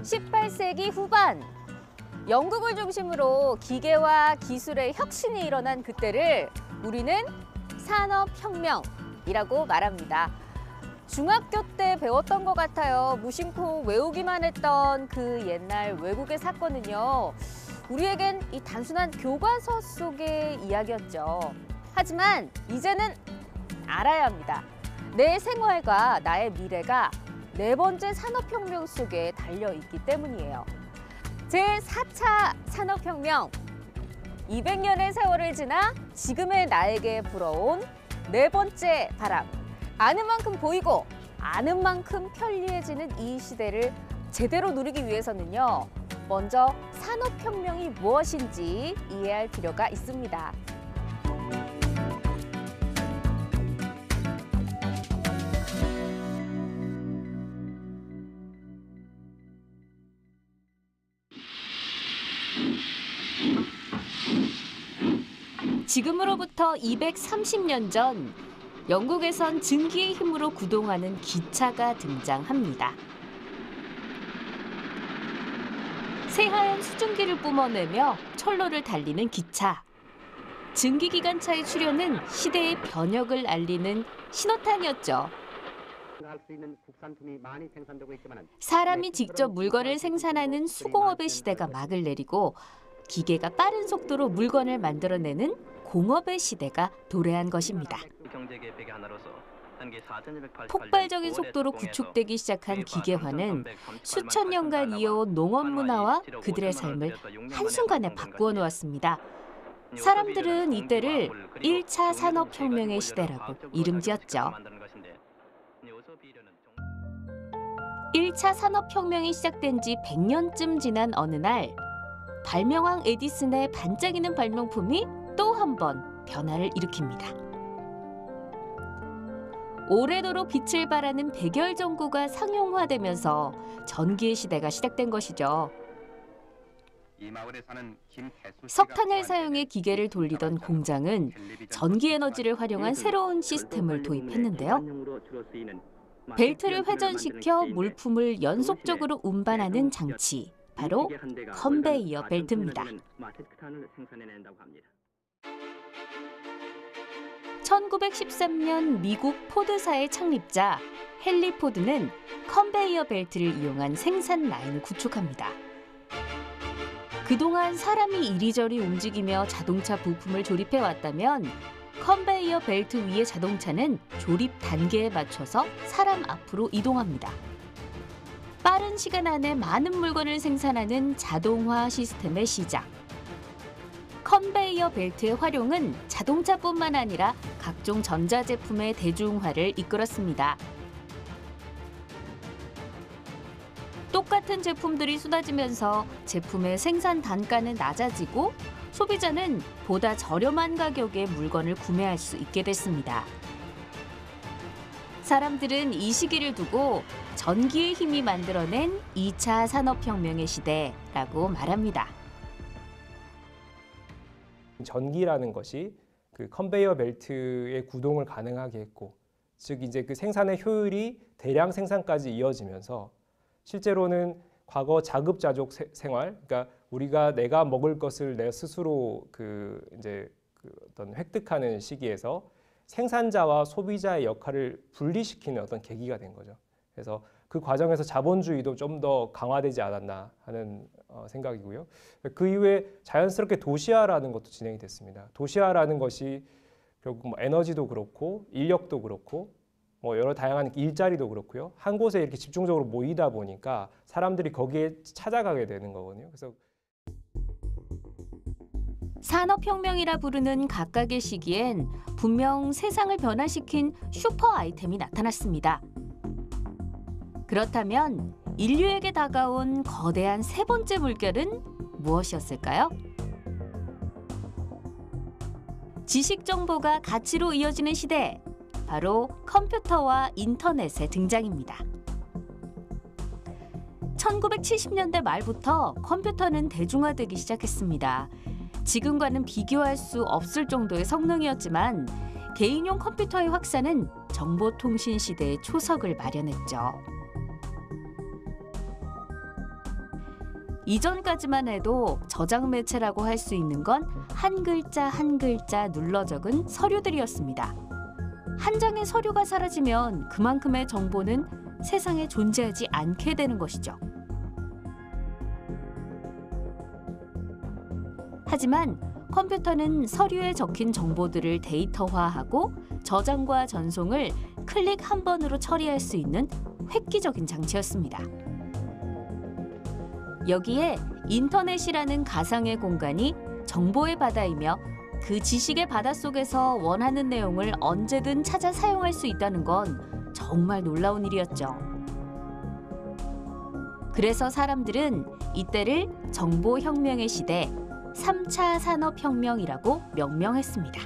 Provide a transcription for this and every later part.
18세기 후반, 영국을 중심으로 기계와 기술의 혁신이 일어난 그때를 우리는 산업혁명이라고 말합니다. 중학교 때 배웠던 것 같아요. 무심코 외우기만 했던 그 옛날 외국의 사건은요. 우리에겐 이 단순한 교과서 속의 이야기였죠. 하지만 이제는 알아야 합니다. 내 생활과 나의 미래가 네 번째 산업혁명 속에 달려있기 때문이에요. 제4차 산업혁명. 200년의 세월을 지나 지금의 나에게 불어온 네 번째 바람. 아는 만큼 보이고 아는 만큼 편리해지는 이 시대를 제대로 누리기 위해서는요. 먼저 산업혁명이 무엇인지 이해할 필요가 있습니다. 지금으로부터 230년 전 영국에선 증기의 힘으로 구동하는 기차가 등장합니다. 새하얀 수증기를 뿜어내며 철로를 달리는 기차. 증기기관차의 출현은 시대의 변혁을 알리는 신호탄이었죠. 사람이 직접 물건을 생산하는 수공업의 시대가 막을 내리고 기계가 빠른 속도로 물건을 만들어내는 공업의 시대가 도래한 것입니다. 폭발적인 속도로 구축되기 시작한 기계화는 수천 년간 이어온 농업 문화와 그들의 삶을 한순간에 바꾸어 놓았습니다. 사람들은 이때를 1차 산업혁명의 시대라고 이름지었죠. 1차 산업혁명이 시작된 지 100년쯤 지난 어느 날 발명왕 에디슨의 반짝이는 발명품이 또 한 번 변화를 일으킵니다. 오래도록 빛을 발하는 백열 전구가 상용화되면서 전기의 시대가 시작된 것이죠. 석탄을 사용해 기계를 돌리던 공장은 전기 에너지를 활용한 새로운 시스템을 도입했는데요. 벨트를 회전시켜 물품을 연속적으로 운반하는 장치, 바로 컨베이어 벨트입니다. 1913년 미국 포드사의 창립자 헨리 포드는 컨베이어 벨트를 이용한 생산 라인을 구축합니다. 그동안 사람이 이리저리 움직이며 자동차 부품을 조립해 왔다면 컨베이어 벨트 위의 자동차는 조립 단계에 맞춰서 사람 앞으로 이동합니다. 빠른 시간 안에 많은 물건을 생산하는 자동화 시스템의 시작. 컨베이어 벨트의 활용은 자동차뿐만 아니라 각종 전자제품의 대중화를 이끌었습니다. 똑같은 제품들이 쏟아지면서 제품의 생산 단가는 낮아지고 소비자는 보다 저렴한 가격에 물건을 구매할 수 있게 됐습니다. 사람들은 이 시기를 두고 전기의 힘이 만들어낸 2차 산업혁명의 시대라고 말합니다. 전기라는 것이 그 컨베이어 벨트의 구동을 가능하게 했고, 즉 이제 그 생산의 효율이 대량 생산까지 이어지면서 실제로는 과거 자급자족 생활, 그러니까 우리가 내가 먹을 것을 내 스스로 어떤 획득하는 시기에서 생산자와 소비자의 역할을 분리시키는 어떤 계기가 된 거죠. 그래서 그 과정에서 자본주의도 좀 더 강화되지 않았나 하는 생각이고요. 그 이후에 자연스럽게 도시화라는 것도 진행이 됐습니다. 도시화라는 것이 결국 뭐 에너지도 그렇고 인력도 그렇고 뭐 여러 다양한 일자리도 그렇고요. 한 곳에 이렇게 집중적으로 모이다 보니까 사람들이 거기에 찾아가게 되는 거거든요. 그래서 산업혁명이라 부르는 각각의 시기엔 분명 세상을 변화시킨 슈퍼 아이템이 나타났습니다. 그렇다면 인류에게 다가온 거대한 세 번째 물결은 무엇이었을까요? 지식 정보가 가치로 이어지는 시대, 바로 컴퓨터와 인터넷의 등장입니다. 1970년대 말부터 컴퓨터는 대중화되기 시작했습니다. 지금과는 비교할 수 없을 정도의 성능이었지만 개인용 컴퓨터의 확산은 정보통신 시대의 초석을 마련했죠. 이전까지만 해도 저장 매체라고 할 수 있는 건 한 글자 한 글자 눌러 적은 서류들이었습니다. 한 장의 서류가 사라지면 그만큼의 정보는 세상에 존재하지 않게 되는 것이죠. 하지만 컴퓨터는 서류에 적힌 정보들을 데이터화하고 저장과 전송을 클릭 한 번으로 처리할 수 있는 획기적인 장치였습니다. 여기에 인터넷이라는 가상의 공간이 정보의 바다이며 그 지식의 바닷속에서 원하는 내용을 언제든 찾아 사용할 수 있다는 건 정말 놀라운 일이었죠. 그래서 사람들은 이때를 정보혁명의 시대, 3차 산업혁명이라고 명명했습니다.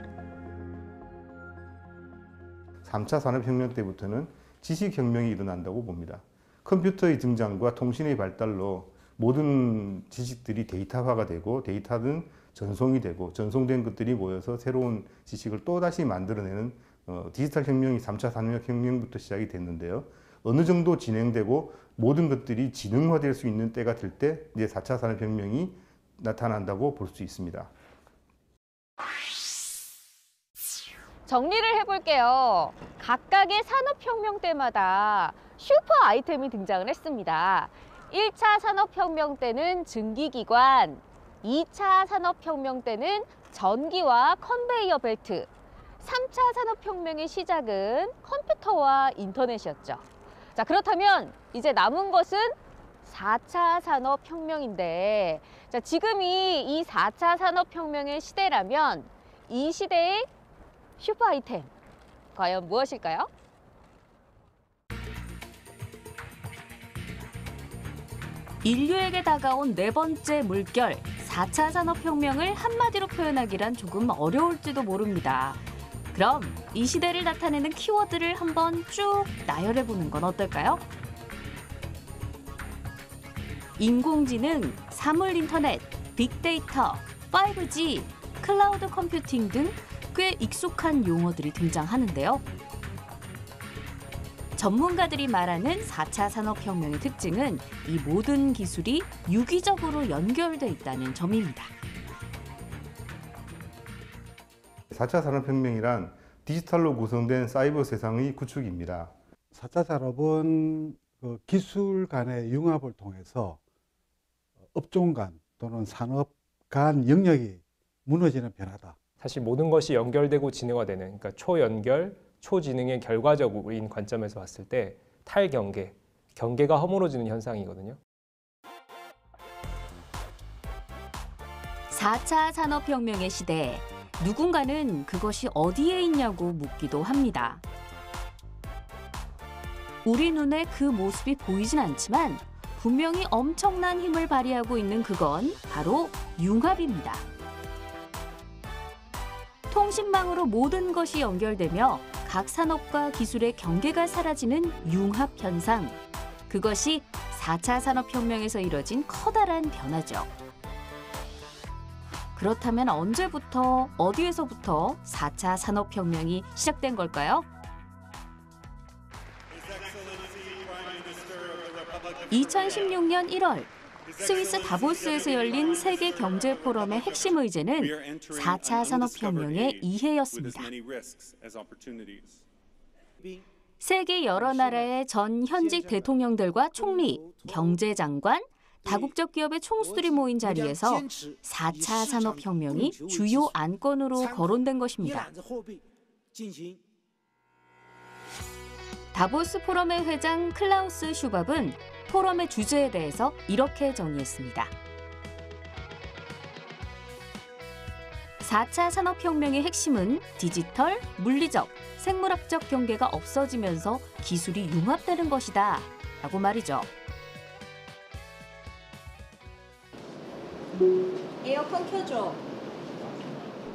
3차 산업혁명 때부터는 지식혁명이 일어난다고 봅니다. 컴퓨터의 등장과 통신의 발달로 모든 지식들이 데이터화가 되고 데이터는 전송이 되고 전송된 것들이 모여서 새로운 지식을 또다시 만들어내는 디지털 혁명이 3차 산업혁명부터 시작이 됐는데요. 어느 정도 진행되고 모든 것들이 지능화될 수 있는 때가 될 때 이제 4차 산업혁명이 나타난다고 볼 수 있습니다. 정리를 해볼게요. 각각의 산업혁명 때마다 슈퍼 아이템이 등장을 했습니다. 1차 산업혁명 때는 증기기관, 2차 산업혁명 때는 전기와 컨베이어 벨트, 3차 산업혁명의 시작은 컴퓨터와 인터넷이었죠. 자, 그렇다면 이제 남은 것은 4차 산업혁명인데, 자, 지금이 이 4차 산업혁명의 시대라면 이 시대의 슈퍼 아이템, 과연 무엇일까요? 인류에게 다가온 네 번째 물결, 4차 산업혁명을 한마디로 표현하기란 조금 어려울지도 모릅니다. 그럼 이 시대를 나타내는 키워드를 한번 쭉 나열해보는 건 어떨까요? 인공지능, 사물인터넷, 빅데이터, 5G, 클라우드 컴퓨팅 등 꽤 익숙한 용어들이 등장하는데요. 전문가들이 말하는 4차 산업혁명의 특징은 이 모든 기술이 유기적으로 연결돼 있다는 점입니다. 4차 산업혁명이란 디지털로 구성된 사이버 세상의 구축입니다. 4차 산업은 기술 간의 융합을 통해서 업종 간 또는 산업 간 영역이 무너지는 변화다. 사실 모든 것이 연결되고 진행화되는, 그러니까 초연결, 초지능의 결과적인 관점에서 봤을 때 탈경계, 경계가 허물어지는 현상이거든요. 4차 산업혁명의 시대, 누군가는 그것이 어디에 있냐고 묻기도 합니다. 우리 눈에 그 모습이 보이진 않지만 분명히 엄청난 힘을 발휘하고 있는 그건 바로 융합입니다. 통신망으로 모든 것이 연결되며 각 산업과 기술의 경계가 사라지는 융합 현상. 그것이 4차 산업혁명에서 이뤄진 커다란 변화죠. 그렇다면 언제부터, 어디에서부터 4차 산업혁명이 시작된 걸까요? 2016년 1월 스위스 다보스에서 열린 세계 경제 포럼의 핵심 의제는 4차 산업혁명의 이해였습니다. 세계 여러 나라의 전 현직 대통령들과 총리, 경제장관, 다국적 기업의 총수들이 모인 자리에서 4차 산업혁명이 주요 안건으로 거론된 것입니다. 다보스 포럼의 회장 클라우스 슈밥은 포럼의 주제에 대해서 이렇게 정의했습니다. 4차 산업혁명의 핵심은 디지털, 물리적, 생물학적 경계가 없어지면서 기술이 융합되는 것이다 라고 말이죠. 에어컨 켜줘.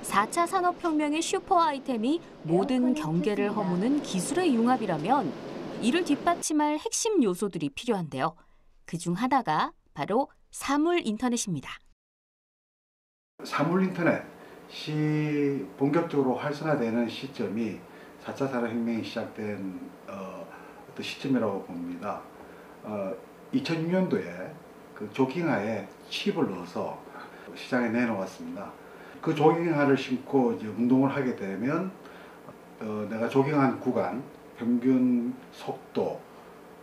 4차 산업혁명의 슈퍼 아이템이 모든 경계를 허무는 기술의 융합이라면 이를 뒷받침할 핵심 요소들이 필요한데요. 그중 하나가 바로 사물인터넷입니다. 사물인터넷이 본격적으로 활성화되는 시점이 4차 산업혁명이 시작된 어떤 시점이라고 봅니다. 2006년도에 그 조깅화에 칩을 넣어서 시장에 내놓았습니다. 그 조깅화를 신고 이제 운동을 하게 되면 내가 조깅한 구간, 평균 속도,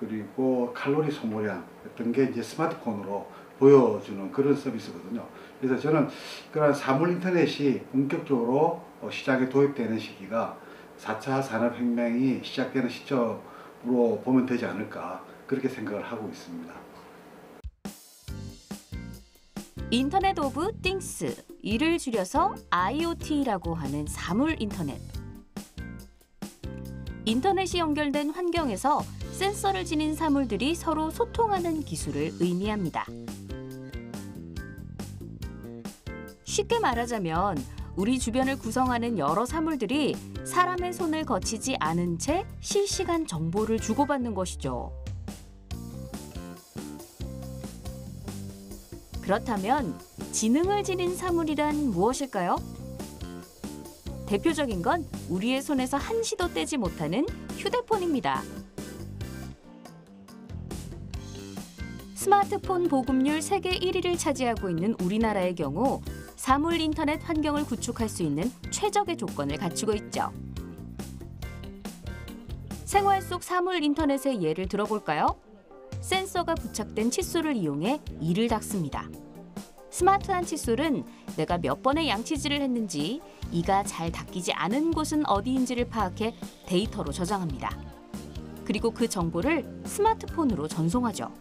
그리고 칼로리 소모량 같은 게 이제 스마트폰으로 보여주는 그런 서비스거든요. 그래서 저는 그런 사물 인터넷이 본격적으로 시장에 도입되는 시기가 4차 산업혁명이 시작되는 시점으로 보면 되지 않을까 그렇게 생각을 하고 있습니다. 인터넷 오브 띵스, 이를 줄여서 IoT라고 하는 사물 인터넷. 인터넷이 연결된 환경에서 센서를 지닌 사물들이 서로 소통하는 기술을 의미합니다. 쉽게 말하자면 우리 주변을 구성하는 여러 사물들이 사람의 손을 거치지 않은 채 실시간 정보를 주고받는 것이죠. 그렇다면 지능을 지닌 사물이란 무엇일까요? 대표적인 건 우리의 손에서 한시도 떼지 못하는 휴대폰입니다. 스마트폰 보급률 세계 1위를 차지하고 있는 우리나라의 경우 사물 인터넷 환경을 구축할 수 있는 최적의 조건을 갖추고 있죠. 생활 속 사물 인터넷의 예를 들어볼까요? 센서가 부착된 칫솔을 이용해 이를 닦습니다. 스마트한 칫솔은 내가 몇 번의 양치질을 했는지, 이가 잘 닦이지 않은 곳은 어디인지를 파악해 데이터로 저장합니다. 그리고 그 정보를 스마트폰으로 전송하죠.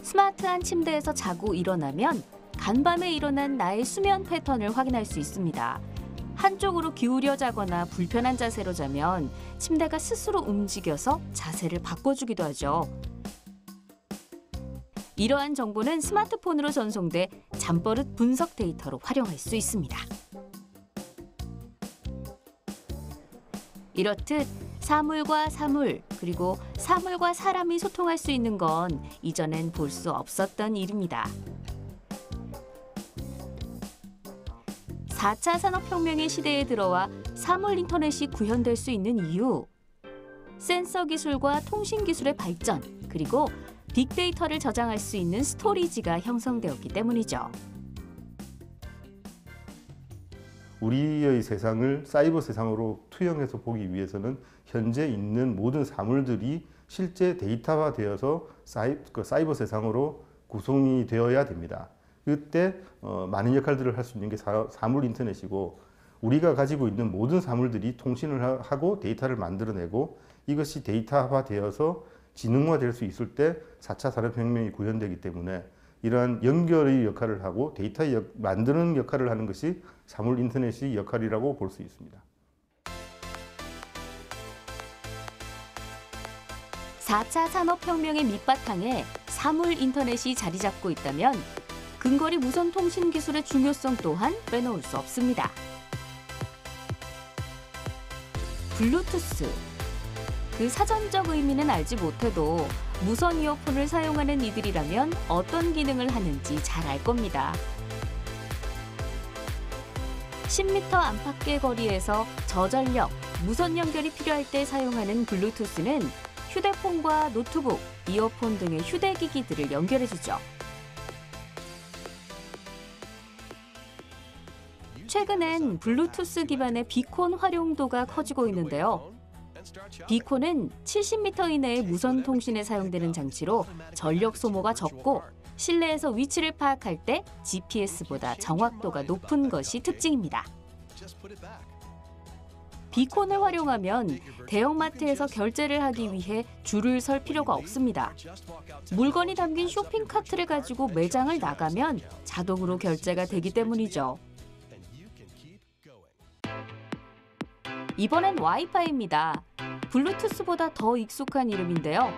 스마트한 침대에서 자고 일어나면 간밤에 일어난 나의 수면 패턴을 확인할 수 있습니다. 한쪽으로 기울여 자거나 불편한 자세로 자면 침대가 스스로 움직여서 자세를 바꿔주기도 하죠. 이러한 정보는 스마트폰으로 전송돼 잠버릇 분석 데이터로 활용할 수 있습니다. 이렇듯 사물과 사물, 그리고 사물과 사람이 소통할 수 있는 건 이전엔 볼 수 없었던 일입니다. 4차 산업혁명의 시대에 들어와 사물 인터넷이 구현될 수 있는 이유, 센서 기술과 통신 기술의 발전, 그리고 빅데이터를 저장할 수 있는 스토리지가 형성되었기 때문이죠. 우리의 세상을 사이버 세상으로 투영해서 보기 위해서는 현재 있는 모든 사물들이 실제 데이터화되어서 사이버 세상으로 구성이 되어야 됩니다. 그때 많은 역할들을 할 수 있는 게 사물 인터넷이고, 우리가 가지고 있는 모든 사물들이 통신을 하고 데이터를 만들어내고, 이것이 데이터화되어서 지능화될 수 있을 때 4차 산업혁명이 구현되기 때문에 이러한 연결의 역할을 하고 데이터 만드는 역할을 하는 것이 사물 인터넷의 역할이라고 볼 수 있습니다. 4차 산업혁명의 밑바탕에 사물 인터넷이 자리 잡고 있다면 근거리 무선 통신 기술의 중요성 또한 빼놓을 수 없습니다. 블루투스. 그 사전적 의미는 알지 못해도 무선 이어폰을 사용하는 이들이라면 어떤 기능을 하는지 잘 알 겁니다. 10m 안팎의 거리에서 저전력, 무선 연결이 필요할 때 사용하는 블루투스는 휴대폰과 노트북, 이어폰 등의 휴대기기들을 연결해주죠. 최근엔 블루투스 기반의 비콘 활용도가 커지고 있는데요. 비콘은 70m 이내의 무선 통신에 사용되는 장치로 전력 소모가 적고 실내에서 위치를 파악할 때 GPS보다 정확도가 높은 것이 특징입니다. 비콘을 활용하면 대형마트에서 결제를 하기 위해 줄을 설 필요가 없습니다. 물건이 담긴 쇼핑카트를 가지고 매장을 나가면 자동으로 결제가 되기 때문이죠. 이번엔 와이파이입니다. 블루투스보다 더 익숙한 이름인데요.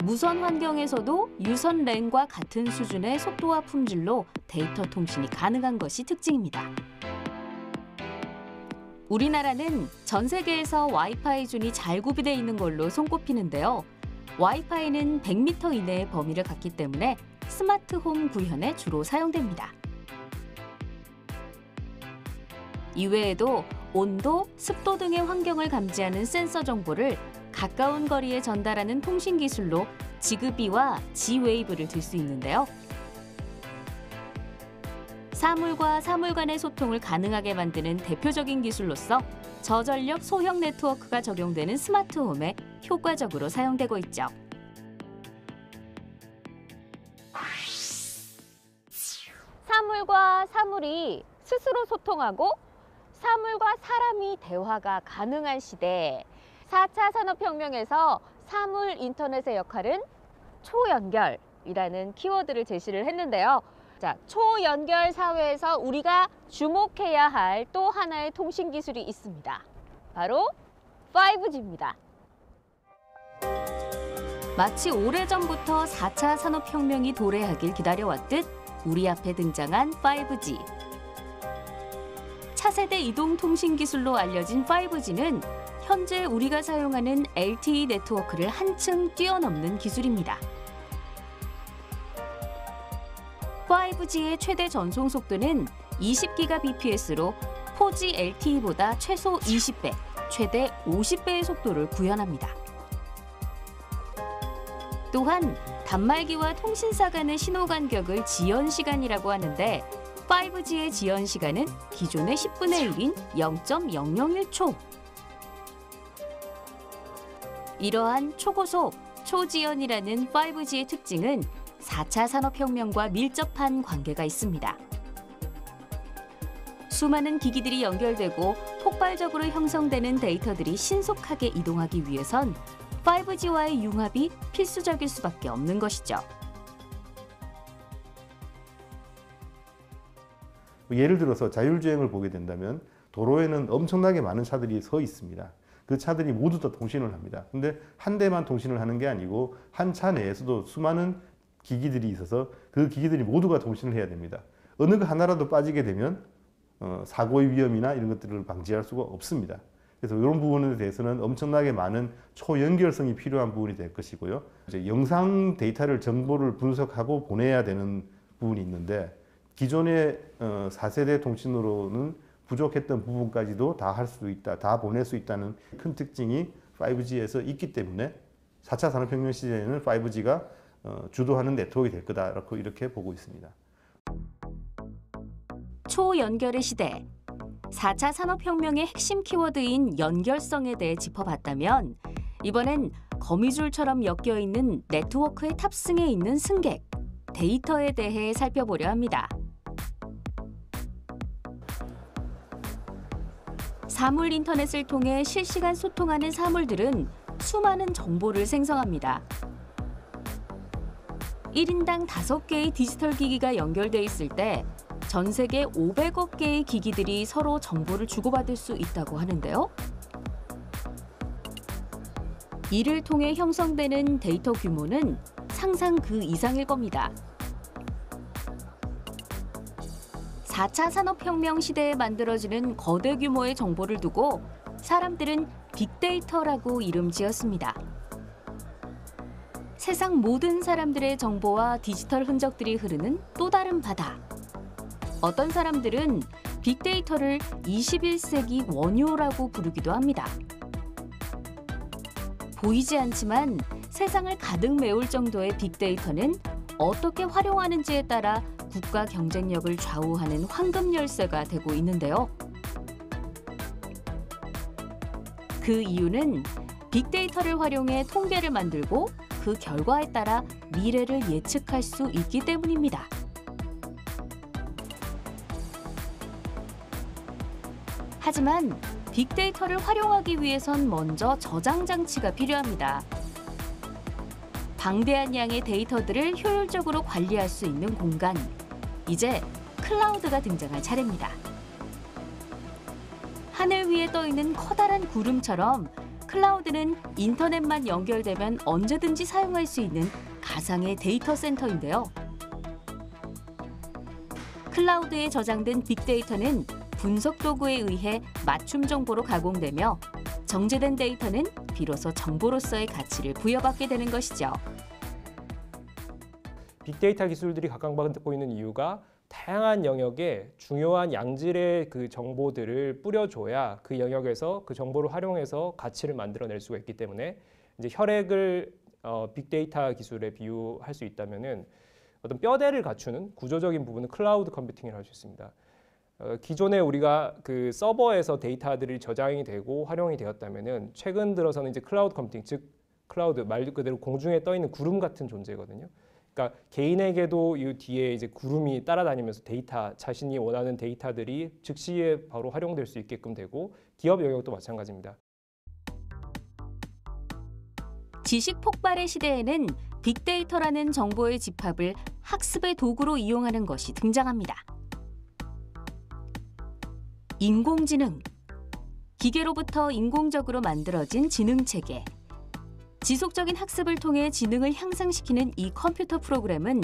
무선 환경에서도 유선 랜과 같은 수준의 속도와 품질로 데이터 통신이 가능한 것이 특징입니다. 우리나라는 전 세계에서 와이파이 준이 잘 구비되어 있는 걸로 손꼽히는데요. 와이파이는 100m 이내의 범위를 갖기 때문에 스마트홈 구현에 주로 사용됩니다. 이외에도 온도, 습도 등의 환경을 감지하는 센서 정보를 가까운 거리에 전달하는 통신 기술로 지그비와 지웨이브를 들 수 있는데요. 사물과 사물 간의 소통을 가능하게 만드는 대표적인 기술로서 저전력 소형 네트워크가 적용되는 스마트홈에 효과적으로 사용되고 있죠. 사물과 사물이 스스로 소통하고 사물과 사람이 대화가 가능한 시대. 4차 산업혁명에서 사물 인터넷의 역할은 초연결이라는 키워드를 제시를 했는데요. 자, 초연결 사회에서 우리가 주목해야 할 또 하나의 통신 기술이 있습니다. 바로 5G입니다. 마치 오래전부터 4차 산업혁명이 도래하길 기다려왔듯 우리 앞에 등장한 5G. 차세대 이동 통신 기술로 알려진 5G는 현재 우리가 사용하는 LTE 네트워크를 한층 뛰어넘는 기술입니다. 5G의 최대 전송 속도는 20GBps로 4G LTE보다 최소 20배, 최대 50배의 속도를 구현합니다. 또한 단말기와 통신사 간의 신호 간격을 지연 시간이라고 하는데 5G의 지연 시간은 기존의 10분의 1인 0.001초. 이러한 초고속, 초지연이라는 5G의 특징은 4차 산업혁명과 밀접한 관계가 있습니다. 수많은 기기들이 연결되고 폭발적으로 형성되는 데이터들이 신속하게 이동하기 위해선 5G와의 융합이 필수적일 수밖에 없는 것이죠. 예를 들어서 자율주행을 보게 된다면 도로에는 엄청나게 많은 차들이 서 있습니다. 그 차들이 모두 다 통신을 합니다. 근데 한 대만 통신을 하는 게 아니고 한 차 내에서도 수많은 기기들이 있어서 그 기기들이 모두가 통신을 해야 됩니다. 어느 그 하나라도 빠지게 되면 사고의 위험이나 이런 것들을 방지할 수가 없습니다. 그래서 이런 부분에 대해서는 엄청나게 많은 초연결성이 필요한 부분이 될 것이고요. 이제 영상 데이터를 정보를 분석하고 보내야 되는 부분이 있는데 기존의 4세대 통신으로는 부족했던 부분까지도 다 할 수 있다, 다 보낼 수 있다는 큰 특징이 5G에서 있기 때문에 4차 산업혁명 시대에는 5G가 주도하는 네트워크가 될 거다 이렇게 보고 있습니다. 초연결의 시대. 4차 산업혁명의 핵심 키워드인 연결성에 대해 짚어봤다면 이번엔 거미줄처럼 엮여있는 네트워크의 탑승에 있는 승객, 데이터에 대해 살펴보려 합니다. 사물 인터넷을 통해 실시간 소통하는 사물들은 수많은 정보를 생성합니다. 1인당 5개의 디지털 기기가 연결돼 있을 때 전 세계 500억 개의 기기들이 서로 정보를 주고받을 수 있다고 하는데요. 이를 통해 형성되는 데이터 규모는 상상 그 이상일 겁니다. 4차 산업혁명 시대에 만들어지는 거대 규모의 정보를 두고 사람들은 빅데이터라고 이름 지었습니다. 세상 모든 사람들의 정보와 디지털 흔적들이 흐르는 또 다른 바다. 어떤 사람들은 빅데이터를 21세기 원효라고 부르기도 합니다. 보이지 않지만 세상을 가득 메울 정도의 빅데이터는 어떻게 활용하는지에 따라 국가 경쟁력을 좌우하는 황금 열쇠가 되고 있는데요. 그 이유는 빅데이터를 활용해 통계를 만들고 그 결과에 따라 미래를 예측할 수 있기 때문입니다. 하지만 빅데이터를 활용하기 위해선 먼저 저장 장치가 필요합니다. 방대한 양의 데이터들을 효율적으로 관리할 수 있는 공간. 이제 클라우드가 등장할 차례입니다. 하늘 위에 떠 있는 커다란 구름처럼 클라우드는 인터넷만 연결되면 언제든지 사용할 수 있는 가상의 데이터 센터인데요. 클라우드에 저장된 빅데이터는 분석 도구에 의해 맞춤 정보로 가공되며 정제된 데이터는 비로소 정보로서의 가치를 부여받게 되는 것이죠. 빅데이터 기술들이 각광받고 있는 이유가 다양한 영역에 중요한 양질의 그 정보들을 뿌려줘야 그 영역에서 그 정보를 활용해서 가치를 만들어낼 수가 있기 때문에 이제 혈액을 빅데이터 기술에 비유할 수 있다면은 어떤 뼈대를 갖추는 구조적인 부분은 클라우드 컴퓨팅이라고 할 수 있습니다. 기존에 우리가 그 서버에서 데이터들이 저장이 되고 활용이 되었다면은 최근 들어서는 이제 클라우드 컴퓨팅, 즉 클라우드 말 그대로 공중에 떠 있는 구름 같은 존재거든요. 그러니까 개인에게도 이 뒤에 이제 구름이 따라다니면서 데이터, 자신이 원하는 데이터들이 즉시에 바로 활용될 수 있게끔 되고, 기업 영역도 마찬가지입니다. 지식 폭발의 시대에는 빅데이터라는 정보의 집합을 학습의 도구로 이용하는 것이 등장합니다. 인공지능, 기계로부터 인공적으로 만들어진 지능체계. 지속적인 학습을 통해 지능을 향상시키는 이 컴퓨터 프로그램은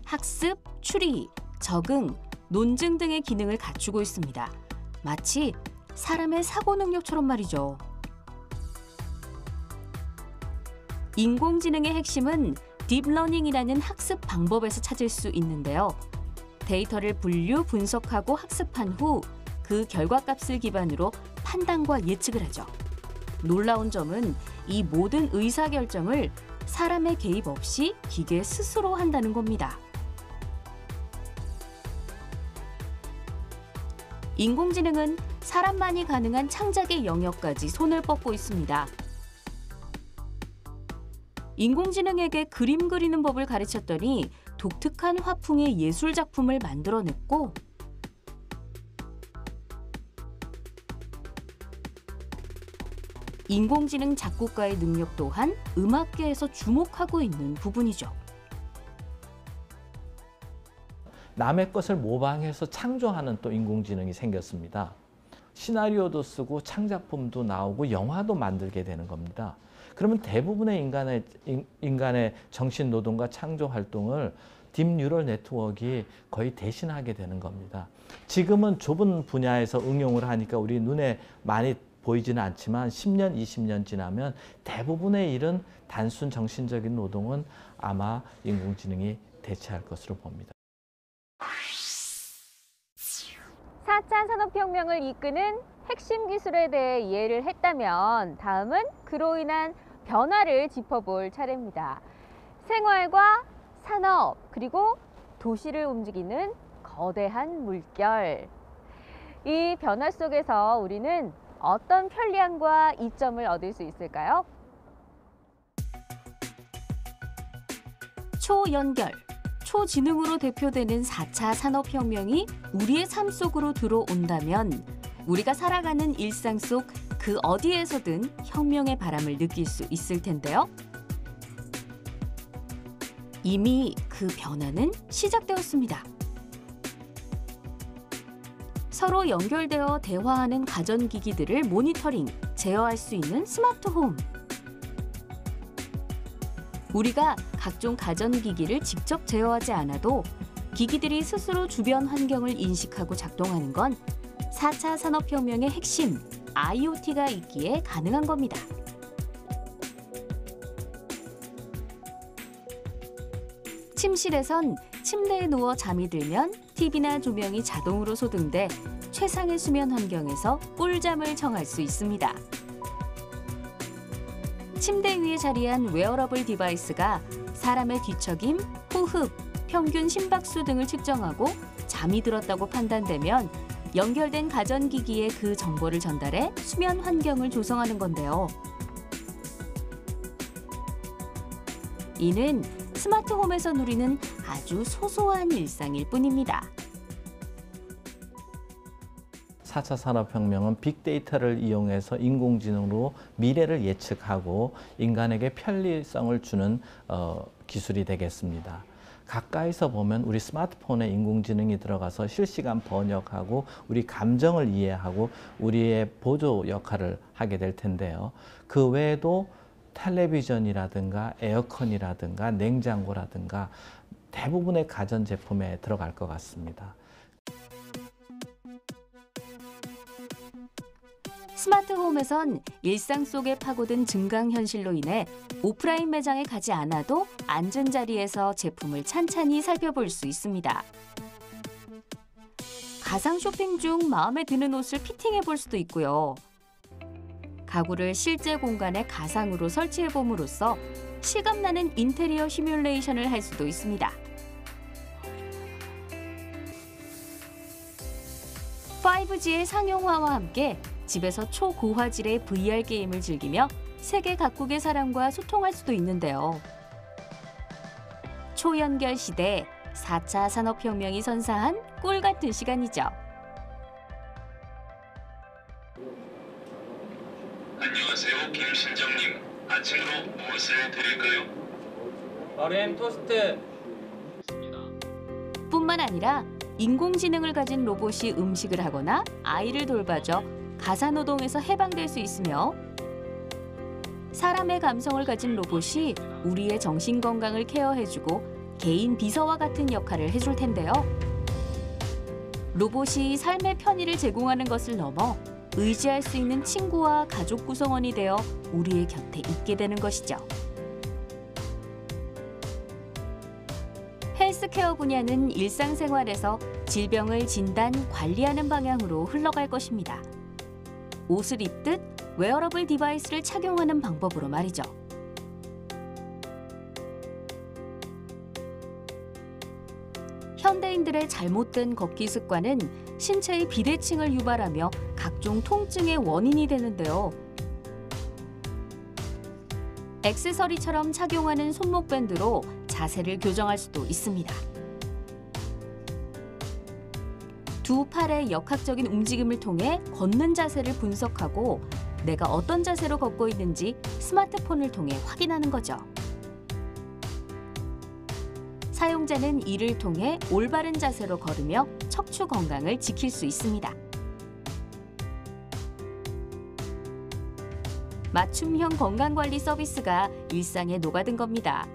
학습, 추리, 적응, 논증 등의 기능을 갖추고 있습니다. 마치 사람의 사고 능력처럼 말이죠. 인공지능의 핵심은 딥러닝이라는 학습 방법에서 찾을 수 있는데요. 데이터를 분류, 분석하고 학습한 후 그 결과값을 기반으로 판단과 예측을 하죠. 놀라운 점은 이 모든 의사결정을 사람의 개입 없이 기계 스스로 한다는 겁니다. 인공지능은 사람만이 가능한 창작의 영역까지 손을 뻗고 있습니다. 인공지능에게 그림 그리는 법을 가르쳤더니 독특한 화풍의 예술작품을 만들어냈고, 인공지능 작곡가의 능력 또한 음악계에서 주목하고 있는 부분이죠. 남의 것을 모방해서 창조하는 또 인공지능이 생겼습니다. 시나리오도 쓰고 창작품도 나오고 영화도 만들게 되는 겁니다. 그러면 대부분의 인간의 정신노동과 창조활동을 딥뉴럴 네트워크가 거의 대신하게 되는 겁니다. 지금은 좁은 분야에서 응용을 하니까 우리 눈에 많이 보이지는 않지만 10년, 20년 지나면 대부분의 일은 단순 정신적인 노동은 아마 인공지능이 대체할 것으로 봅니다. 4차 산업혁명을 이끄는 핵심 기술에 대해 이해를 했다면 다음은 그로 인한 변화를 짚어볼 차례입니다. 생활과 산업, 그리고 도시를 움직이는 거대한 물결. 이 변화 속에서 우리는 어떤 편리함과 이점을 얻을 수 있을까요? 초연결, 초지능으로 대표되는 4차 산업혁명이 우리의 삶 속으로 들어온다면 우리가 살아가는 일상 속 그 어디에서든 혁명의 바람을 느낄 수 있을 텐데요. 이미 그 변화는 시작되었습니다. 서로 연결되어 대화하는 가전기기들을 모니터링, 제어할 수 있는 스마트홈. 우리가 각종 가전기기를 직접 제어하지 않아도 기기들이 스스로 주변 환경을 인식하고 작동하는 건 4차 산업혁명의 핵심, IoT가 있기에 가능한 겁니다. 침실에선 침대에 누워 잠이 들면 TV나 조명이 자동으로 소등돼 최상의 수면 환경에서 꿀잠을 청할 수 있습니다. 침대 위에 자리한 웨어러블 디바이스가 사람의 뒤척임, 호흡, 평균 심박수 등을 측정하고 잠이 들었다고 판단되면 연결된 가전기기에 그 정보를 전달해 수면 환경을 조성하는 건데요. 이는 스마트홈에서 누리는 아주 소소한 일상일 뿐입니다. 4차 산업혁명은 빅데이터를 이용해서 인공지능으로 미래를 예측하고 인간에게 편리성을 주는 기술이 되겠습니다. 가까이서 보면 우리 스마트폰에 인공지능이 들어가서 실시간 번역하고 우리 감정을 이해하고 우리의 보조 역할을 하게 될 텐데요. 그 외에도 텔레비전이라든가 에어컨이라든가 냉장고라든가 대부분의 가전제품에 들어갈 것 같습니다. 스마트홈에선 일상 속에 파고든 증강현실로 인해 오프라인 매장에 가지 않아도 앉은 자리에서 제품을 찬찬히 살펴볼 수 있습니다. 가상 쇼핑 중 마음에 드는 옷을 피팅해 볼 수도 있고요. 가구를 실제 공간에 가상으로 설치해 봄으로써 실감나는 인테리어 시뮬레이션을 할 수도 있습니다. 5G의 상용화와 함께 집에서 초고화질의 VR 게임을 즐기며 세계 각국의 사람과 소통할 수도 있는데요. 초연결 시대 4차 산업혁명이 선사한 꿀 같은 시간이죠. 안녕하세요, 김신정님. 아침으로 무엇을 드릴까요? RM 토스트. 뿐만 아니라 인공지능을 가진 로봇이 음식을 하거나 아이를 돌봐줘 가사노동에서 해방될 수 있으며 사람의 감성을 가진 로봇이 우리의 정신건강을 케어해주고 개인 비서와 같은 역할을 해줄 텐데요. 로봇이 삶의 편의를 제공하는 것을 넘어 의지할 수 있는 친구와 가족 구성원이 되어 우리의 곁에 있게 되는 것이죠. 헬스케어 분야는 일상생활에서 질병을 진단, 관리하는 방향으로 흘러갈 것입니다. 옷을 입듯 웨어러블 디바이스를 착용하는 방법으로 말이죠. 현대인들의 잘못된 걷기 습관은 신체의 비대칭을 유발하며 각종 통증의 원인이 되는데요. 액세서리처럼 착용하는 손목 밴드로 자세를 교정할 수도 있습니다. 두 팔의 역학적인 움직임을 통해 걷는 자세를 분석하고 내가 어떤 자세로 걷고 있는지 스마트폰을 통해 확인하는 거죠. 사용자는 이를 통해 올바른 자세로 걸으며 척추 건강을 지킬 수 있습니다. 맞춤형 건강관리 서비스가 일상에 녹아든 겁니다.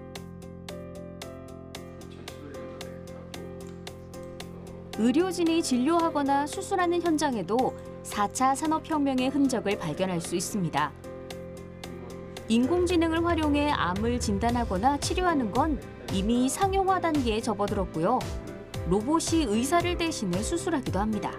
의료진이 진료하거나 수술하는 현장에도 4차 산업혁명의 흔적을 발견할 수 있습니다. 인공지능을 활용해 암을 진단하거나 치료하는 건 이미 상용화 단계에 접어들었고요. 로봇이 의사를 대신해 수술하기도 합니다.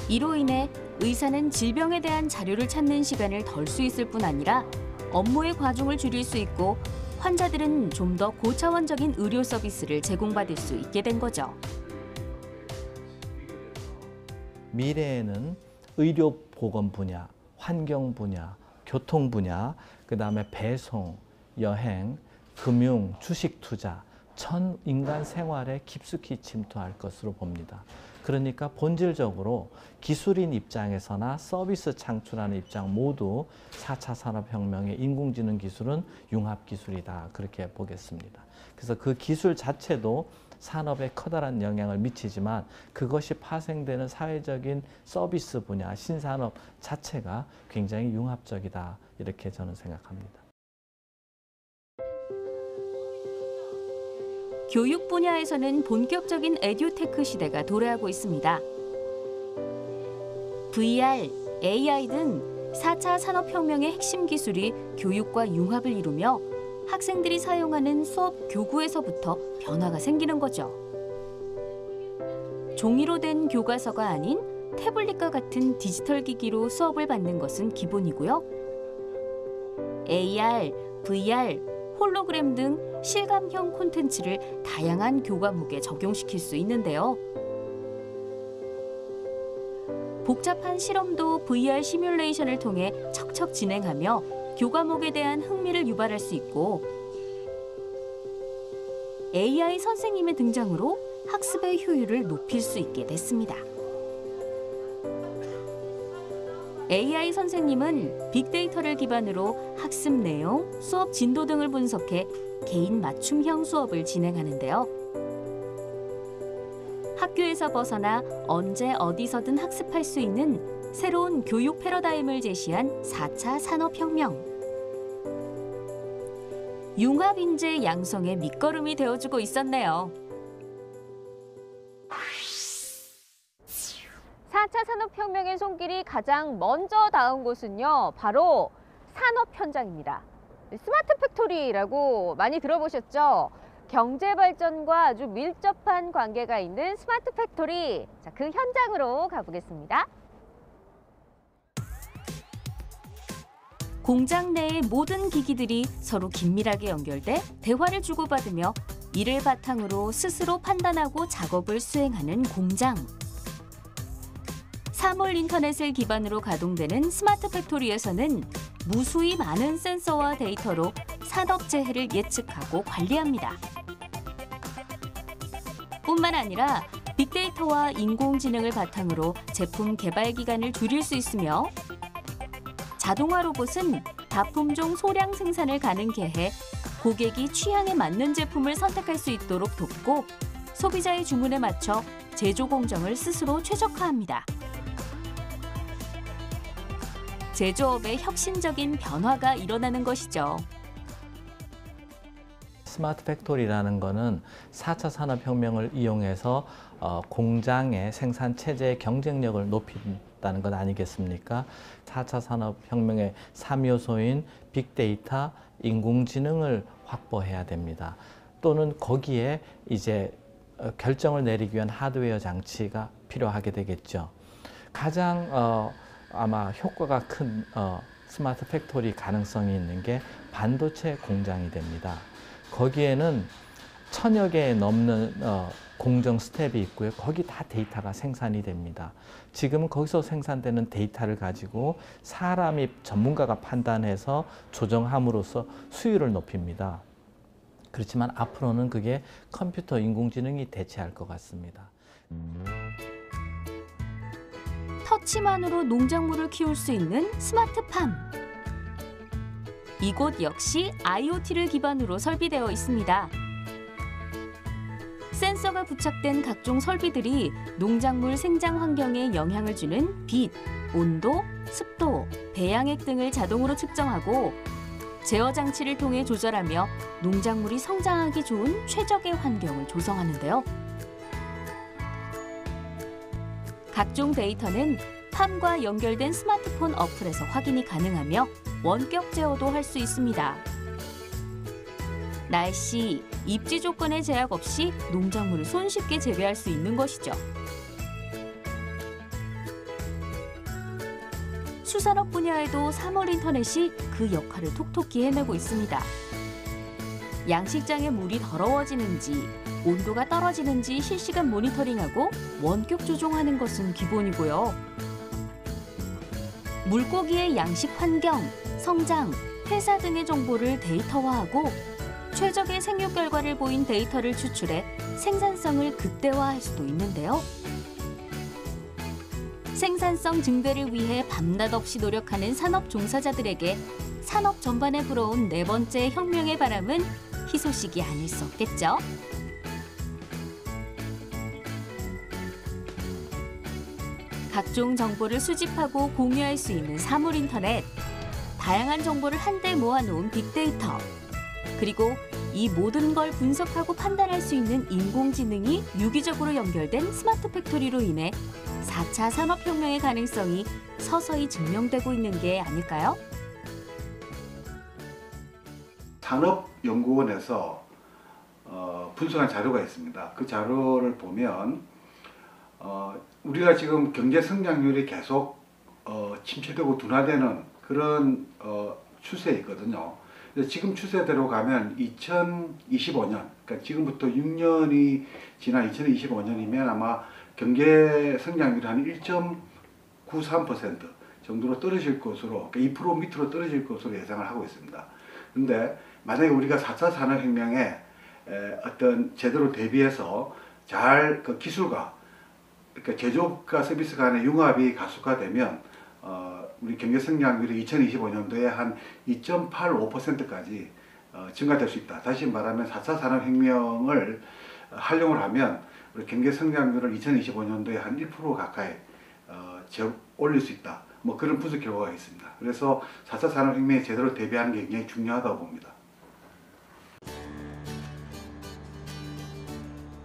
이로 인해 의사는 질병에 대한 자료를 찾는 시간을 덜 수 있을 뿐 아니라 업무의 과중을 줄일 수 있고 환자들은 좀 더 고차원적인 의료 서비스를 제공받을 수 있게 된 거죠. 미래에는 의료 보건 분야, 환경 분야, 교통 분야, 그다음에 배송, 여행, 금융, 주식 투자, 전 인간 생활에 깊숙이 침투할 것으로 봅니다. 그러니까 본질적으로 기술인 입장에서나 서비스 창출하는 입장 모두 4차 산업혁명의 인공지능 기술은 융합기술이다. 그렇게 보겠습니다. 그래서 그 기술 자체도 산업에 커다란 영향을 미치지만 그것이 파생되는 사회적인 서비스 분야, 신산업 자체가 굉장히 융합적이다. 이렇게 저는 생각합니다. 교육 분야에서는 본격적인 에듀테크 시대가 도래하고 있습니다. VR, AI 등 4차 산업혁명의 핵심 기술이 교육과 융합을 이루며 학생들이 사용하는 수업 교구에서부터 변화가 생기는 거죠. 종이로 된 교과서가 아닌 태블릿과 같은 디지털 기기로 수업을 받는 것은 기본이고요. AR, VR, 홀로그램 등 실감형 콘텐츠를 다양한 교과목에 적용시킬 수 있는데요. 복잡한 실험도 VR 시뮬레이션을 통해 척척 진행하며 교과목에 대한 흥미를 유발할 수 있고 AI 선생님의 등장으로 학습의 효율을 높일 수 있게 됐습니다. AI 선생님은 빅데이터를 기반으로 학습 내용, 수업 진도 등을 분석해 개인 맞춤형 수업을 진행하는데요. 학교에서 벗어나 언제 어디서든 학습할 수 있는 새로운 교육 패러다임을 제시한 4차 산업혁명. 융합인재 양성의 밑거름이 되어주고 있었네요. 4차 산업혁명의 손길이 가장 먼저 닿은 곳은요, 바로 산업 현장입니다. 스마트 팩토리라고 많이 들어보셨죠? 경제 발전과 아주 밀접한 관계가 있는 스마트 팩토리. 자, 그 현장으로 가보겠습니다. 공장 내의 모든 기기들이 서로 긴밀하게 연결돼 대화를 주고받으며 이를 바탕으로 스스로 판단하고 작업을 수행하는 공장. 사물 인터넷을 기반으로 가동되는 스마트 팩토리에서는 무수히 많은 센서와 데이터로 산업 재해를 예측하고 관리합니다. 뿐만 아니라 빅데이터와 인공지능을 바탕으로 제품 개발 기간을 줄일 수 있으며 자동화 로봇은 다품종 소량 생산을 가능케 해 고객이 취향에 맞는 제품을 선택할 수 있도록 돕고 소비자의 주문에 맞춰 제조 공정을 스스로 최적화합니다. 제조업에 혁신적인 변화가 일어나는 것이죠. 스마트 팩토리라는 거는 4차 산업혁명을 이용해서 공장의 생산 체제의 경쟁력을 높인다는 것 아니겠습니까? 4차 산업혁명의 3요소인 빅데이터, 인공지능을 확보해야 됩니다. 또는 거기에 이제 결정을 내리기 위한 하드웨어 장치가 필요하게 되겠죠. 가장 아마 효과가 큰 스마트 팩토리 가능성이 있는 게 반도체 공장이 됩니다. 거기에는 1000여 개에 넘는 공정 스텝이 있고요. 거기 다 데이터가 생산이 됩니다. 지금은 거기서 생산되는 데이터를 가지고 사람이 전문가가 판단해서 조정함으로써 수율을 높입니다. 그렇지만 앞으로는 그게 컴퓨터 인공지능이 대체할 것 같습니다. 터치만으로 농작물을 키울 수 있는 스마트팜. 이곳 역시 IoT를 기반으로 설비되어 있습니다. 센서가 부착된 각종 설비들이 농작물 생장 환경에 영향을 주는 빛, 온도, 습도, 배양액 등을 자동으로 측정하고 제어 장치를 통해 조절하며 농작물이 성장하기 좋은 최적의 환경을 조성하는데요. 각종 데이터는 팜과 연결된 스마트폰 어플에서 확인이 가능하며 원격 제어도 할 수 있습니다. 날씨, 입지 조건의 제약 없이 농작물을 손쉽게 재배할 수 있는 것이죠. 수산업 분야에도 사물 인터넷이 그 역할을 톡톡히 해내고 있습니다. 양식장의 물이 더러워지는지, 온도가 떨어지는지 실시간 모니터링하고 원격 조종하는 것은 기본이고요. 물고기의 양식 환경, 성장, 회사 등의 정보를 데이터화하고 최적의 생육 결과를 보인 데이터를 추출해 생산성을 극대화할 수도 있는데요. 생산성 증대를 위해 밤낮 없이 노력하는 산업 종사자들에게 산업 전반에 불어온 네 번째 혁명의 바람은 희소식이 아닐 수 없겠죠. 각종 정보를 수집하고 공유할 수 있는 사물 인터넷, 다양한 정보를 한데 모아놓은 빅데이터, 그리고 이 모든 걸 분석하고 판단할 수 있는 인공지능이 유기적으로 연결된 스마트 팩토리로 인해 4차 산업혁명의 가능성이 서서히 증명되고 있는 게 아닐까요? 산업연구원에서 분석한 자료가 있습니다. 그 자료를 보면 우리가 지금 경제 성장률이 계속 침체되고 둔화되는 그런 추세에 있거든요. 지금 추세대로 가면 2025년, 그러니까 지금부터 6년이 지난 2025년이면 아마 경제 성장률이 한 1.93% 정도로 떨어질 것으로, 그러니까 2% 밑으로 떨어질 것으로 예상을 하고 있습니다. 그런데 만약에 우리가 4차 산업혁명에 어떤 제대로 대비해서 잘 그 기술과, 그러니까 제조업과 서비스 간의 융합이 가속화되면 우리 경제 성장률이 2025년도에 한 2.85%까지 증가될 수 있다. 다시 말하면 4차 산업혁명을 활용을 하면 우리 경제 성장률을 2025년도에 한 1% 가까이 올릴 수 있다. 뭐 그런 분석 결과가 있습니다. 그래서 4차 산업혁명에 제대로 대비하는 게 굉장히 중요하다고 봅니다.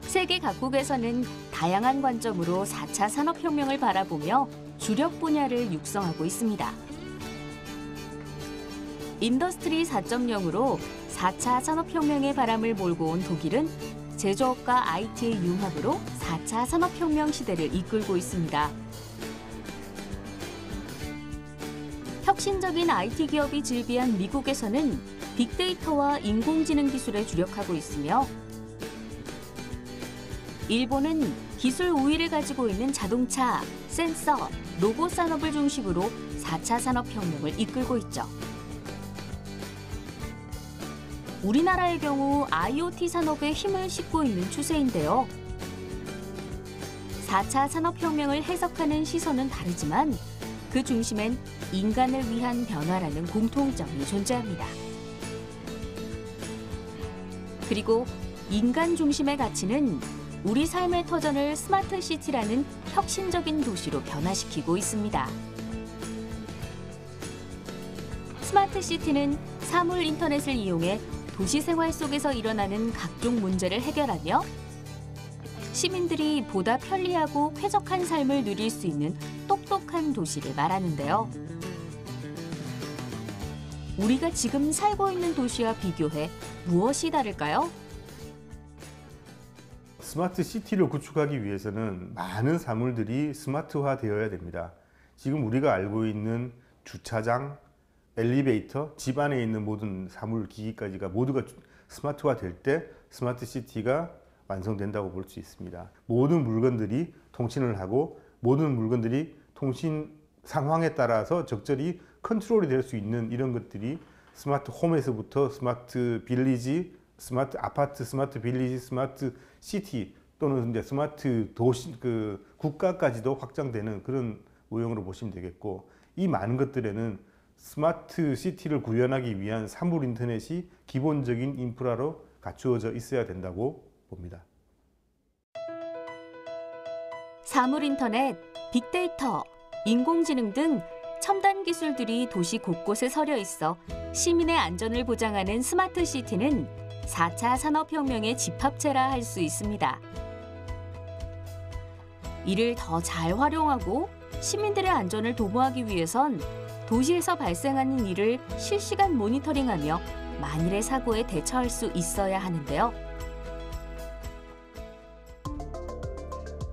세계 각국에서는 다양한 관점으로 4차 산업혁명을 바라보며 주력 분야를 육성하고 있습니다. 인더스트리 4.0으로 4차 산업혁명의 바람을 몰고 온 독일은 제조업과 IT의 융합으로 4차 산업혁명 시대를 이끌고 있습니다. 혁신적인 IT 기업이 즐비한 미국에서는 빅데이터와 인공지능 기술에 주력하고 있으며 일본은 기술 우위를 가지고 있는 자동차, 센서, 로봇 산업을 중심으로 4차 산업혁명을 이끌고 있죠. 우리나라의 경우 IoT 산업에 힘을 싣고 있는 추세인데요. 4차 산업혁명을 해석하는 시선은 다르지만 그 중심엔 인간을 위한 변화라는 공통점이 존재합니다. 그리고 인간 중심의 가치는 우리 삶의 터전을 스마트 시티라는 혁신적인 도시로 변화시키고 있습니다. 스마트 시티는 사물 인터넷을 이용해 도시 생활 속에서 일어나는 각종 문제를 해결하며 시민들이 보다 편리하고 쾌적한 삶을 누릴 수 있는 똑똑한 도시를 말하는데요. 우리가 지금 살고 있는 도시와 비교해 무엇이 다를까요? 스마트 시티를 구축하기 위해서는 많은 사물들이 스마트화되어야 됩니다. 지금 우리가 알고 있는 주차장, 엘리베이터, 집 안에 있는 모든 사물 기기까지가 모두가 스마트화될 때 스마트 시티가 완성된다고 볼 수 있습니다. 모든 물건들이 통신을 하고 모든 물건들이 통신 상황에 따라서 적절히 컨트롤이 될 수 있는 이런 것들이 스마트 홈에서부터 스마트 빌리지, 스마트 아파트, 스마트 빌리지, 스마트 시티 또는 이제 스마트 도시, 국가까지도 확장되는 그런 모형으로 보시면 되겠고, 이 많은 것들에는 스마트 시티를 구현하기 위한 사물 인터넷이 기본적인 인프라로 갖추어져 있어야 된다고 봅니다. 사물 인터넷, 빅데이터, 인공지능 등 첨단 기술들이 도시 곳곳에 서려 있어 시민의 안전을 보장하는 스마트 시티는 4차 산업혁명의 집합체라 할 수 있습니다. 이를 더 잘 활용하고 시민들의 안전을 도모하기 위해선 도시에서 발생하는 일을 실시간 모니터링하며 만일의 사고에 대처할 수 있어야 하는데요.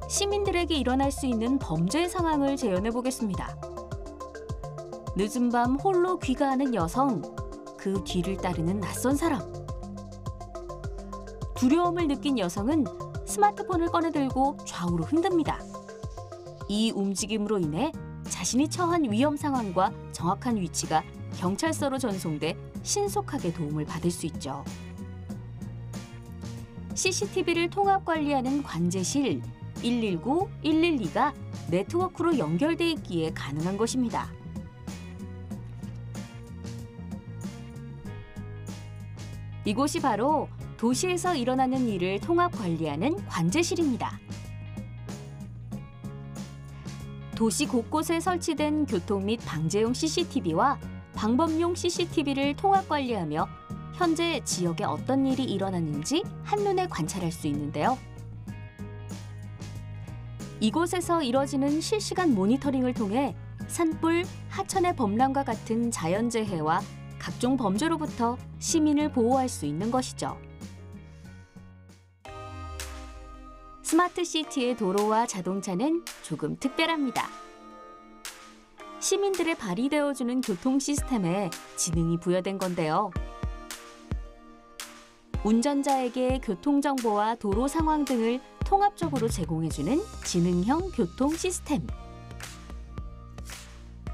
시민들에게 일어날 수 있는 범죄 상황을 재현해 보겠습니다. 늦은 밤 홀로 귀가하는 여성, 그 뒤를 따르는 낯선 사람. 두려움을 느낀 여성은 스마트폰을 꺼내들고 좌우로 흔듭니다. 이 움직임으로 인해 자신이 처한 위험 상황과 정확한 위치가 경찰서로 전송돼 신속하게 도움을 받을 수 있죠. CCTV를 통합 관리하는 관제실 119, 112가 네트워크로 연결돼 있기에 가능한 것입니다. 이곳이 바로 도시에서 일어나는 일을 통합 관리하는 관제실입니다. 도시 곳곳에 설치된 교통 및 방제용 CCTV와 방범용 CCTV를 통합 관리하며 현재 지역에 어떤 일이 일어났는지 한눈에 관찰할 수 있는데요. 이곳에서 이뤄지는 실시간 모니터링을 통해 산불, 하천의 범람과 같은 자연재해와 각종 범죄로부터 시민을 보호할 수 있는 것이죠. 스마트 시티의 도로와 자동차는 조금 특별합니다. 시민들의 발이 되어주는 교통 시스템에 지능이 부여된 건데요. 운전자에게 교통정보와 도로 상황 등을 통합적으로 제공해주는 지능형 교통 시스템.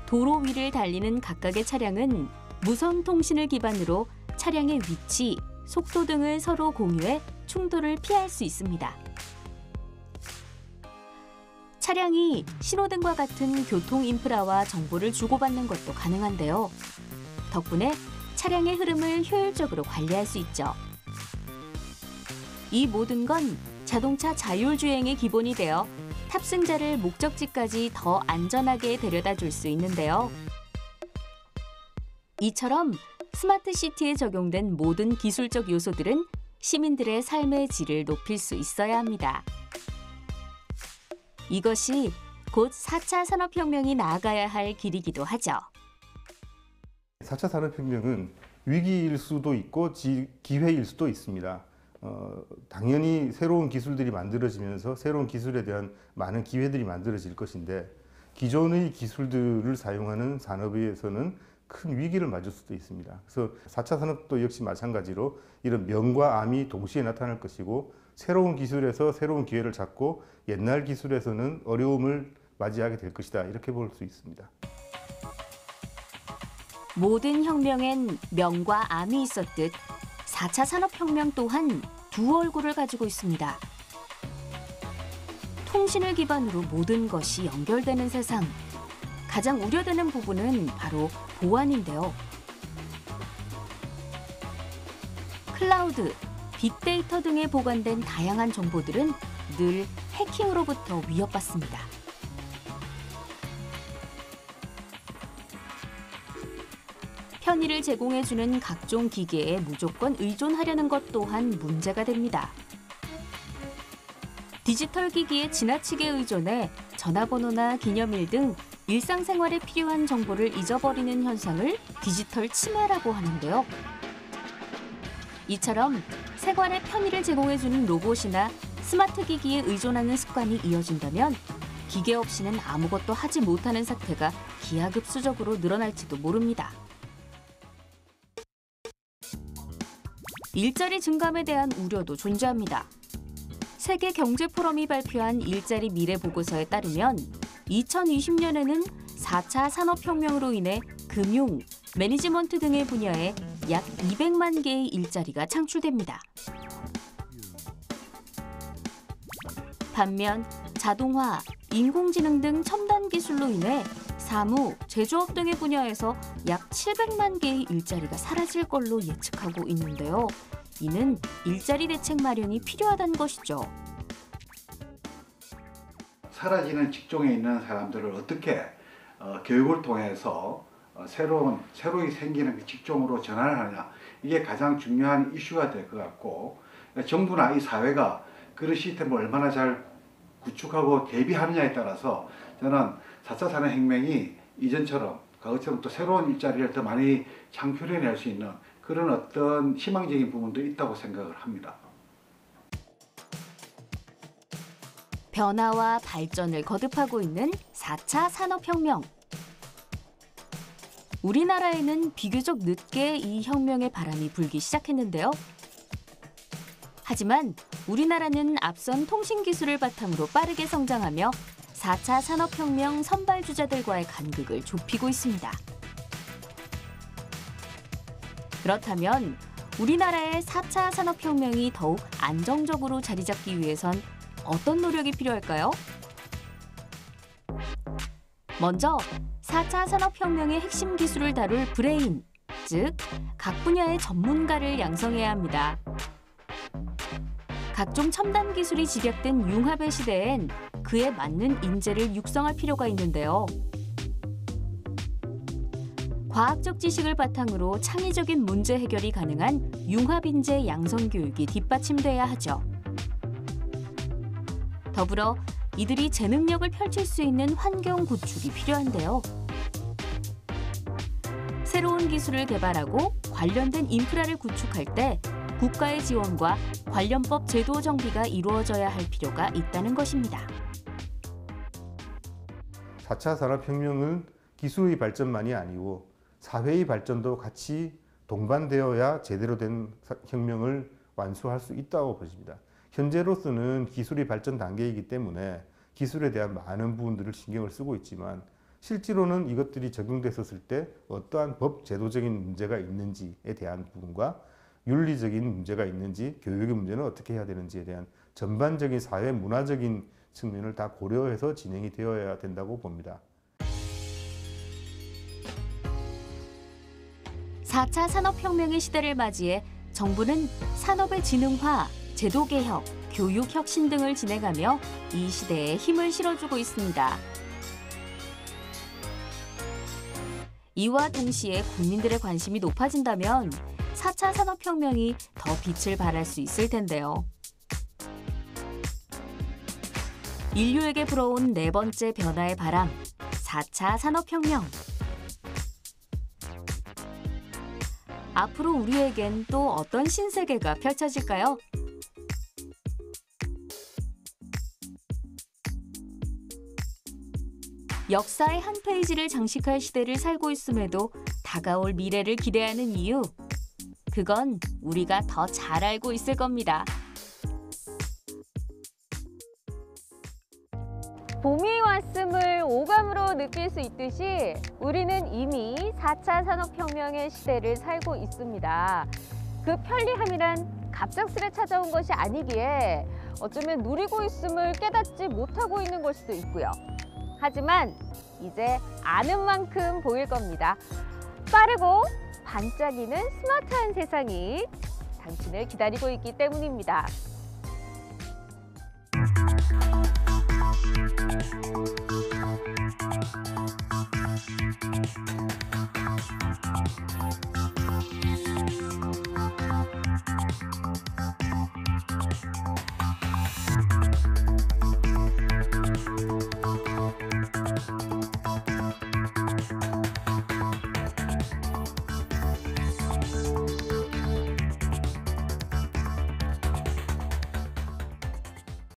도로 위를 달리는 각각의 차량은 무선 통신을 기반으로 차량의 위치, 속도 등을 서로 공유해 충돌을 피할 수 있습니다. 차량이 신호등과 같은 교통 인프라와 정보를 주고받는 것도 가능한데요. 덕분에 차량의 흐름을 효율적으로 관리할 수 있죠. 이 모든 건 자동차 자율주행의 기본이 되어 탑승자를 목적지까지 더 안전하게 데려다 줄 수 있는데요. 이처럼 스마트 시티에 적용된 모든 기술적 요소들은 시민들의 삶의 질을 높일 수 있어야 합니다. 이것이 곧 4차 산업혁명이 나아가야 할 길이기도 하죠. 4차 산업혁명은 위기일 수도 있고 기회일 수도 있습니다. 당연히 새로운 기술들이 만들어지면서 새로운 기술에 대한 많은 기회들이 만들어질 것인데, 기존의 기술들을 사용하는 산업에서는 큰 위기를 맞을 수도 있습니다. 그래서 4차 산업도 역시 마찬가지로 이런 명과 암이 동시에 나타날 것이고 새로운 기술에서 새로운 기회를 찾고 옛날 기술에서는 어려움을 맞이하게 될 것이다. 이렇게 볼 수 있습니다. 모든 혁명엔 명과 암이 있었듯 4차 산업혁명 또한 두 얼굴을 가지고 있습니다. 통신을 기반으로 모든 것이 연결되는 세상. 가장 우려되는 부분은 바로 보안인데요. 클라우드, 빅데이터 등에 보관된 다양한 정보들은 늘 해킹으로부터 위협받습니다. 편의를 제공해주는 각종 기계에 무조건 의존하려는 것 또한 문제가 됩니다. 디지털 기기에 지나치게 의존해 전화번호나 기념일 등 일상생활에 필요한 정보를 잊어버리는 현상을 디지털 치매라고 하는데요. 이처럼 생활의 편의를 제공해주는 로봇이나 스마트 기기에 의존하는 습관이 이어진다면 기계 없이는 아무것도 하지 못하는 사태가 기하급수적으로 늘어날지도 모릅니다. 일자리 증감에 대한 우려도 존재합니다. 세계경제포럼이 발표한 일자리 미래 보고서에 따르면 2020년에는 4차 산업혁명으로 인해 금융, 매니지먼트 등의 분야에 약 200만 개의 일자리가 창출됩니다. 반면 자동화, 인공지능 등 첨단 기술로 인해 사무, 제조업 등의 분야에서 약 700만 개의 일자리가 사라질 걸로 예측하고 있는데요. 이는 일자리 대책 마련이 필요하다는 것이죠. 사라지는 직종에 있는 사람들을 어떻게 교육을 통해서 새로이 생기는 그 직종으로 전환을 하느냐, 이게 가장 중요한 이슈가 될 것 같고, 정부나 이 사회가 그런 시스템을 얼마나 잘 구축하고 대비하느냐에 따라서 저는 4차 산업혁명이 이전처럼 과거처럼 또 새로운 일자리를 더 많이 창출해낼 수 있는 그런 어떤 희망적인 부분도 있다고 생각을 합니다. 변화와 발전을 거듭하고 있는 4차 산업혁명. 우리나라에는 비교적 늦게 이 혁명의 바람이 불기 시작했는데요. 하지만 우리나라는 앞선 통신기술을 바탕으로 빠르게 성장하며 4차 산업혁명 선발주자들과의 간극을 좁히고 있습니다. 그렇다면 우리나라의 4차 산업혁명이 더욱 안정적으로 자리 잡기 위해선 어떤 노력이 필요할까요? 먼저 4차 산업혁명의 핵심 기술을 다룰 브레인, 즉 각 분야의 전문가를 양성해야 합니다. 각종 첨단 기술이 집약된 융합의 시대엔 그에 맞는 인재를 육성할 필요가 있는데요. 과학적 지식을 바탕으로 창의적인 문제 해결이 가능한 융합 인재 양성 교육이 뒷받침돼야 하죠. 더불어 이들이 재능력을 펼칠 수 있는 환경 구축이 필요한데요. 새로운 기술을 개발하고 관련된 인프라를 구축할 때 국가의 지원과 관련법 제도 정비가 이루어져야 할 필요가 있다는 것입니다. 4차 산업혁명은 기술의 발전만이 아니고 사회의 발전도 같이 동반되어야 제대로 된 혁명을 완수할 수 있다고 보십니다. 현재로서는 기술이 발전 단계이기 때문에 기술에 대한 많은 부분들을 신경을 쓰고 있지만 실제로는 이것들이 적용됐었을 때 어떠한 법 제도적인 문제가 있는지에 대한 부분과 윤리적인 문제가 있는지, 교육의 문제는 어떻게 해야 되는지에 대한 전반적인 사회 문화적인 측면을 다 고려해서 진행이 되어야 된다고 봅니다. 4차 산업혁명의 시대를 맞이해 정부는 산업의 진흥화, 제도개혁, 교육혁신 등을 진행하며 이 시대에 힘을 실어주고 있습니다. 이와 동시에 국민들의 관심이 높아진다면 4차 산업혁명이 더 빛을 발할 수 있을 텐데요. 인류에게 불어온 네 번째 변화의 바람, 4차 산업혁명. 앞으로 우리에겐 또 어떤 신세계가 펼쳐질까요? 역사의 한 페이지를 장식할 시대를 살고 있음에도 다가올 미래를 기대하는 이유. 그건 우리가 더 잘 알고 있을 겁니다. 봄이 왔음을 오감으로 느낄 수 있듯이 우리는 이미 4차 산업혁명의 시대를 살고 있습니다. 그 편리함이란 갑작스레 찾아온 것이 아니기에 어쩌면 누리고 있음을 깨닫지 못하고 있는 걸 수도 있고요. 하지만 이제 아는 만큼 보일 겁니다. 빠르고 반짝이는 스마트한 세상이 당신을 기다리고 있기 때문입니다.